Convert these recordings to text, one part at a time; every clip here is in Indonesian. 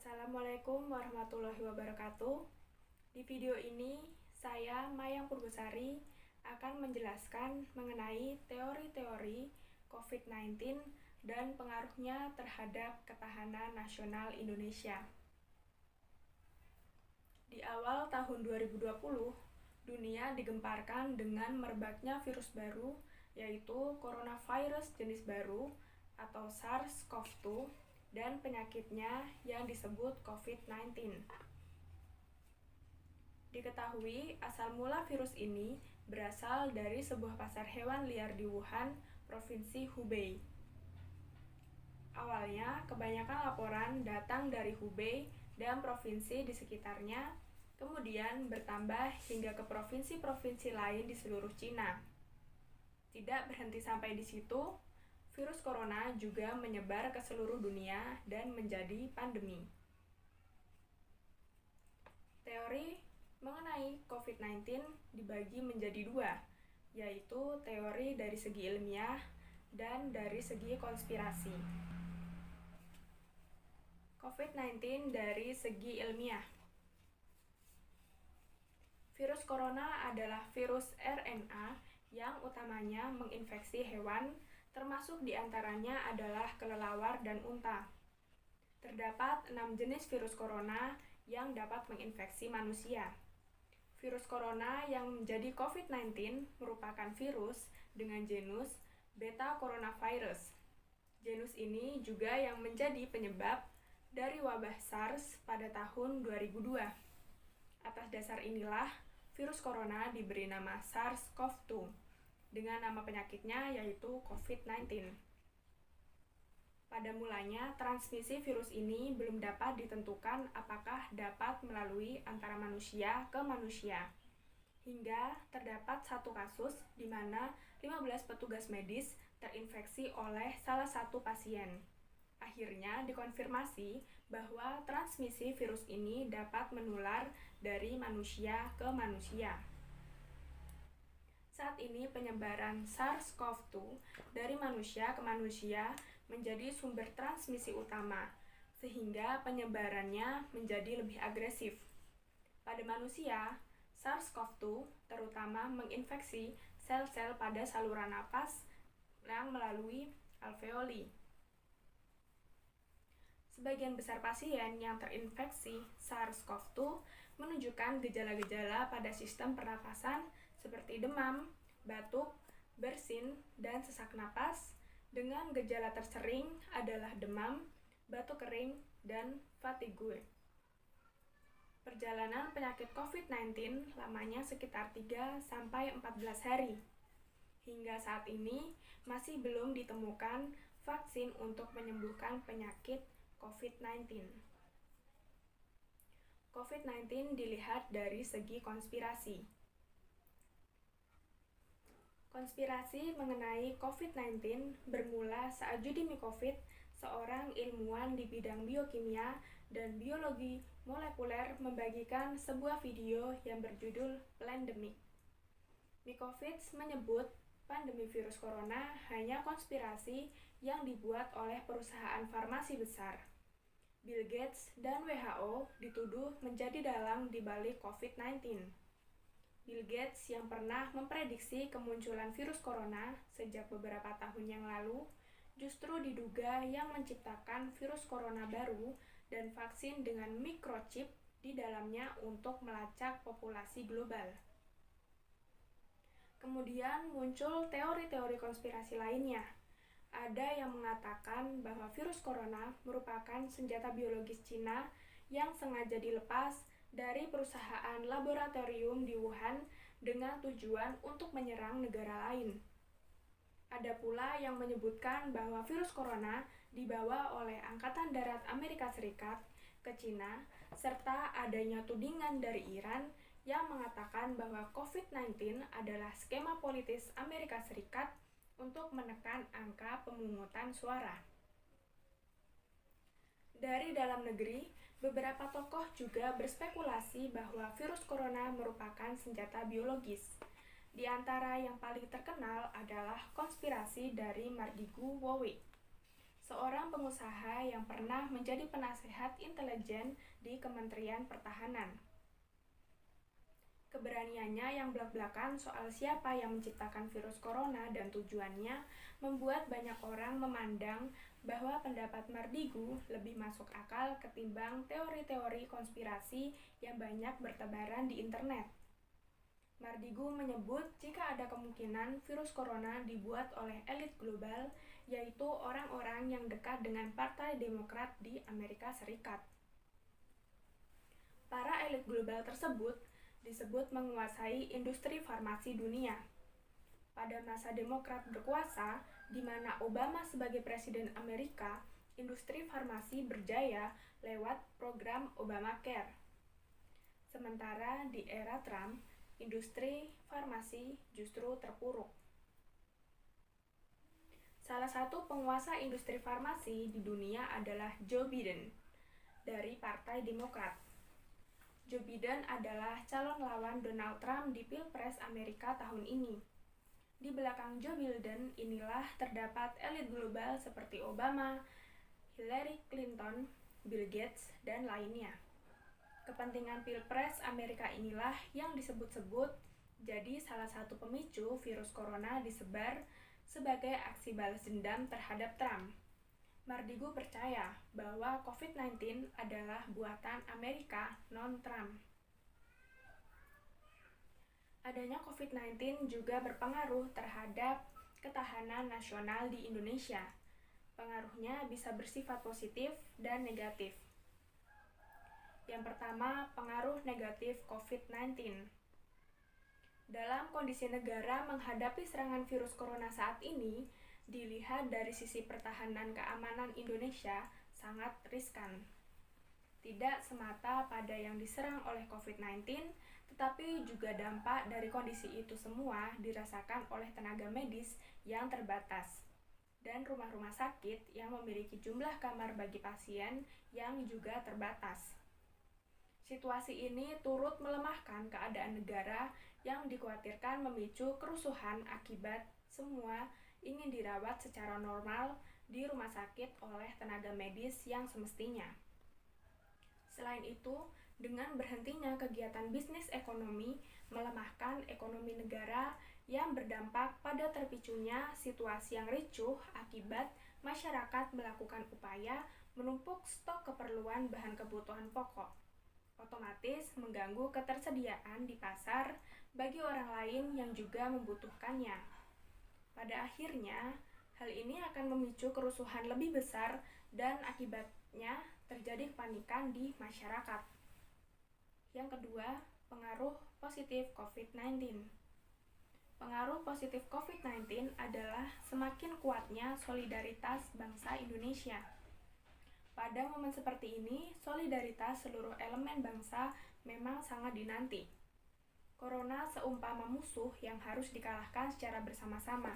Assalamualaikum warahmatullahi wabarakatuh. Di video ini, saya Mayang Purbasari akan menjelaskan mengenai teori-teori COVID-19 dan pengaruhnya terhadap ketahanan nasional Indonesia. Di awal tahun 2020, dunia digemparkan dengan merebaknya virus baru, yaitu coronavirus jenis baru atau SARS-CoV-2 dan penyakitnya yang disebut COVID-19. Diketahui asal mula virus ini berasal dari sebuah pasar hewan liar di Wuhan, Provinsi Hubei. Awalnya, kebanyakan laporan datang dari Hubei dan provinsi di sekitarnya, kemudian bertambah hingga ke provinsi-provinsi lain di seluruh Cina. Tidak berhenti sampai di situ, virus corona juga menyebar ke seluruh dunia dan menjadi pandemi. Teori mengenai COVID-19 dibagi menjadi dua, yaitu teori dari segi ilmiah dan dari segi konspirasi. COVID-19 dari segi ilmiah. Virus corona adalah virus RNA yang utamanya menginfeksi hewan, termasuk diantaranya adalah kelelawar dan unta. Terdapat 6 jenis virus corona yang dapat menginfeksi manusia. Virus corona yang menjadi COVID-19 merupakan virus dengan genus Beta Coronavirus. Genus ini juga yang menjadi penyebab dari wabah SARS pada tahun 2002. Atas dasar inilah, virus corona diberi nama SARS-CoV-2 dengan nama penyakitnya yaitu COVID-19. Pada mulanya, transmisi virus ini belum dapat ditentukan apakah dapat melalui antara manusia ke manusia. Hingga terdapat satu kasus di mana 15 petugas medis terinfeksi oleh salah satu pasien. Akhirnya dikonfirmasi bahwa transmisi virus ini dapat menular dari manusia ke manusia. Saat ini penyebaran SARS-CoV-2 dari manusia ke manusia menjadi sumber transmisi utama, sehingga penyebarannya menjadi lebih agresif. Pada manusia, SARS-CoV-2 terutama menginfeksi sel-sel pada saluran napas yang melalui alveoli. Sebagian besar pasien yang terinfeksi SARS-CoV-2 menunjukkan gejala-gejala pada sistem pernapasan seperti demam, batuk, bersin, dan sesak napas, dengan gejala tersering adalah demam, batuk kering, dan fatigue. Perjalanan penyakit COVID-19 lamanya sekitar 3-14 hari. Hingga saat ini masih belum ditemukan vaksin untuk menyembuhkan penyakit COVID-19. COVID-19 dilihat dari segi konspirasi. Konspirasi mengenai COVID-19 bermula saat Judy Mikovits, seorang ilmuwan di bidang biokimia dan biologi molekuler, membagikan sebuah video yang berjudul Plandemic. Mikovits menyebut pandemi virus corona hanya konspirasi yang dibuat oleh perusahaan farmasi besar. Bill Gates dan WHO dituduh menjadi dalang di balik COVID-19. Bill Gates yang pernah memprediksi kemunculan virus corona sejak beberapa tahun yang lalu, justru diduga yang menciptakan virus corona baru dan vaksin dengan microchip di dalamnya untuk melacak populasi global. Kemudian muncul teori-teori konspirasi lainnya. Ada yang mengatakan bahwa virus corona merupakan senjata biologis Cina yang sengaja dilepas dari perusahaan laboratorium di Wuhan dengan tujuan untuk menyerang negara lain. Ada pula yang menyebutkan bahwa virus corona dibawa oleh Angkatan Darat Amerika Serikat ke Cina, serta adanya tudingan dari Iran yang mengatakan bahwa COVID-19 adalah skema politis Amerika Serikat untuk menekan angka pemungutan suara. Dari dalam negeri, beberapa tokoh juga berspekulasi bahwa virus corona merupakan senjata biologis. Di antara yang paling terkenal adalah konspirasi dari Mardigu Wowe. seorang pengusaha yang pernah menjadi penasehat intelijen di Kementerian Pertahanan. Keberaniannya yang belak-belakan soal siapa yang menciptakan virus corona dan tujuannya membuat banyak orang memandang bahwa pendapat Mardigu lebih masuk akal ketimbang teori-teori konspirasi yang banyak bertebaran di internet. Mardigu menyebut jika ada kemungkinan virus corona dibuat oleh elit global, yaitu orang-orang yang dekat dengan Partai Demokrat di Amerika Serikat. Para elit global tersebut disebut menguasai industri farmasi dunia. Pada masa Demokrat berkuasa, di mana Obama sebagai Presiden Amerika, industri farmasi berjaya lewat program Obamacare. Sementara di era Trump, industri farmasi justru terpuruk. Salah satu penguasa industri farmasi di dunia adalah Joe Biden dari Partai Demokrat. Joe Biden adalah calon lawan Donald Trump di Pilpres Amerika tahun ini. Di belakang Joe Biden inilah terdapat elit global seperti Obama, Hillary Clinton, Bill Gates, dan lainnya. Kepentingan Pilpres Amerika inilah yang disebut-sebut jadi salah satu pemicu virus corona disebar sebagai aksi balas dendam terhadap Trump. Mardigu percaya bahwa COVID-19 adalah buatan Amerika non-Trump. Adanya COVID-19 juga berpengaruh terhadap ketahanan nasional di Indonesia. Pengaruhnya bisa bersifat positif dan negatif. Yang pertama, pengaruh negatif COVID-19. Dalam kondisi negara menghadapi serangan virus corona saat ini, dilihat dari sisi pertahanan keamanan Indonesia sangat riskan. Tidak semata pada yang diserang oleh COVID-19, tetapi juga dampak dari kondisi itu semua dirasakan oleh tenaga medis yang terbatas dan rumah-rumah sakit yang memiliki jumlah kamar bagi pasien yang juga terbatas. Situasi ini turut melemahkan keadaan negara yang dikhawatirkan memicu kerusuhan akibat semua ingin dirawat secara normal di rumah sakit oleh tenaga medis yang semestinya. Selain itu, dengan berhentinya kegiatan bisnis ekonomi melemahkan ekonomi negara yang berdampak pada terpicunya situasi yang ricuh akibat masyarakat melakukan upaya menumpuk stok keperluan bahan kebutuhan pokok. Otomatis mengganggu ketersediaan di pasar bagi orang lain yang juga membutuhkannya. Pada akhirnya, hal ini akan memicu kerusuhan lebih besar dan akibatnya terjadi kepanikan di masyarakat. Yang kedua, pengaruh positif COVID-19. Pengaruh positif COVID-19 adalah semakin kuatnya solidaritas bangsa Indonesia. Pada momen seperti ini, solidaritas seluruh elemen bangsa memang sangat dinanti. Corona seumpama musuh yang harus dikalahkan secara bersama-sama.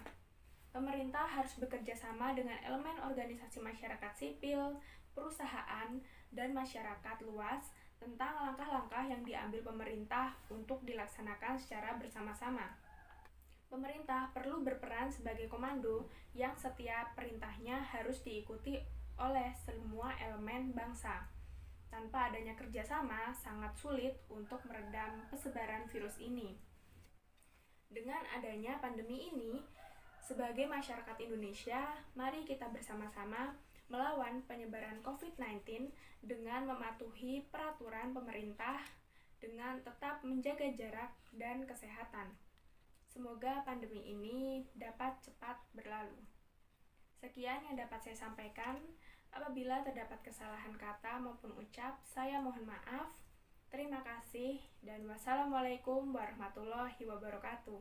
Pemerintah harus bekerja sama dengan elemen organisasi masyarakat sipil, perusahaan, dan masyarakat luas tentang langkah-langkah yang diambil pemerintah untuk dilaksanakan secara bersama-sama. Pemerintah perlu berperan sebagai komando yang setiap perintahnya harus diikuti oleh semua elemen bangsa. Tanpa adanya kerjasama, sangat sulit untuk meredam persebaran virus ini. Dengan adanya pandemi ini, sebagai masyarakat Indonesia, mari kita bersama-sama melawan penyebaran COVID-19 dengan mematuhi peraturan pemerintah dengan tetap menjaga jarak dan kesehatan. Semoga pandemi ini dapat cepat berlalu. Sekian yang dapat saya sampaikan. Apabila terdapat kesalahan kata maupun ucap, saya mohon maaf. Terima kasih dan wassalamualaikum warahmatullahi wabarakatuh.